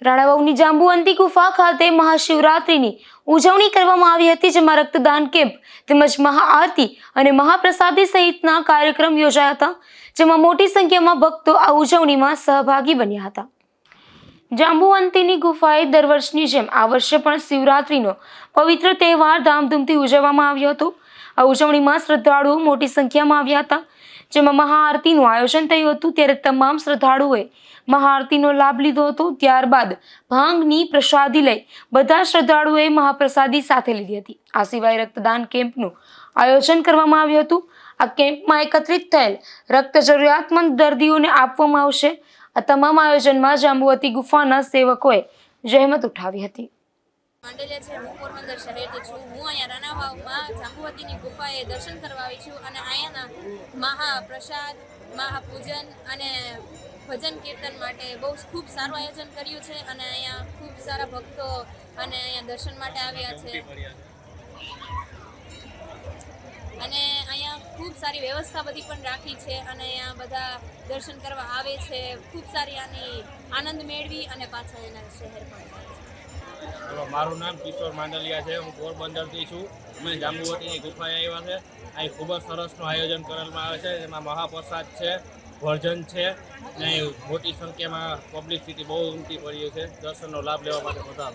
રાણાવાવની જાંબુવંતી ગુફા ખાતે મહાશિવરાત્રિની ઉજવણી કરવામાં આવી હતી, જેમાં રક્તદાન કેમ્પ તેમજ મહાઆરતી અને મહાપ્રસાદી સહિતના કાર્યક્રમ યોજાયા હતા, જેમાં મોટી સંખ્યામાં ભક્તો આ ઉજવણીમાં સહભાગી બન્યા હતા. જાંબુવંતીની ગુફાએ દર વર્ષની જેમ આ વર્ષે પણ શિવરાત્રીનો પવિત્ર તહેવાર ધામધૂમથી ઉજવવામાં આવ્યો હતો. આ ઉજવણીમાં શ્રદ્ધાળુઓ મોટી સંખ્યામાં આવ્યા હતા, જેમાં મહાઆરતીનું આયોજન થયું હતું. ત્યારે તમામ શ્રદ્ધાળુઓએ મહાઆરતીનો લાભ લીધો હતો. ત્યારબાદ ભાંગની પ્રસાદી લઈ બધા શ્રદ્ધાળુઓએ મહાપ્રસાદી સાથે લીધી હતી. આ સિવાય રક્તદાન કેમ્પનું આયોજન કરવામાં આવ્યું હતું. આ કેમ્પમાં એકત્રિત થયેલ રક્ત જરૂરિયાતમંદ દર્દીઓને આપવામાં આવશે. આ તમામ આયોજનમાં જાંબુવતી ગુફાના સેવકોએ જહેમત ઉઠાવી હતી. માંડલિયા છે, હું પોરબંદર શહેરથી છું. હું અહીંયા રાણાવાવમાં જાંબુવતીની ગુફાએ દર્શન કરવા આવી છું અને અહીંયાના મહાપ્રસાદ, મહાપૂજન અને ભજન કીર્તન માટે બહુ ખૂબ સારું આયોજન કર્યું છે અને અહીંયા ખૂબ સારા ભક્તો અને અહીંયા દર્શન માટે આવ્યા છે અને અહીંયા ખૂબ સારી વ્યવસ્થા બધી પણ રાખી છે અને અહીંયા બધા દર્શન કરવા આવે છે. ખૂબ સારી આની આનંદ મેળવી અને પાછા એના શહેર પણ જાય છે. મારું નામ કિશોર માંડલિયા છે. હું પોરબંદરથી છું. અમે જાંબુવતીની ગુફાએ આવ્યા છે. અહીં ખૂબ જ સરસનું આયોજન કરવામાં આવે છે, જેમાં મહાપ્રસાદ છે, ભજન છે ને મોટી સંખ્યામાં પબ્લિસિટી બહુ ઉમટી પડી છે. દર્શનનો લાભ લેવા માટે બધા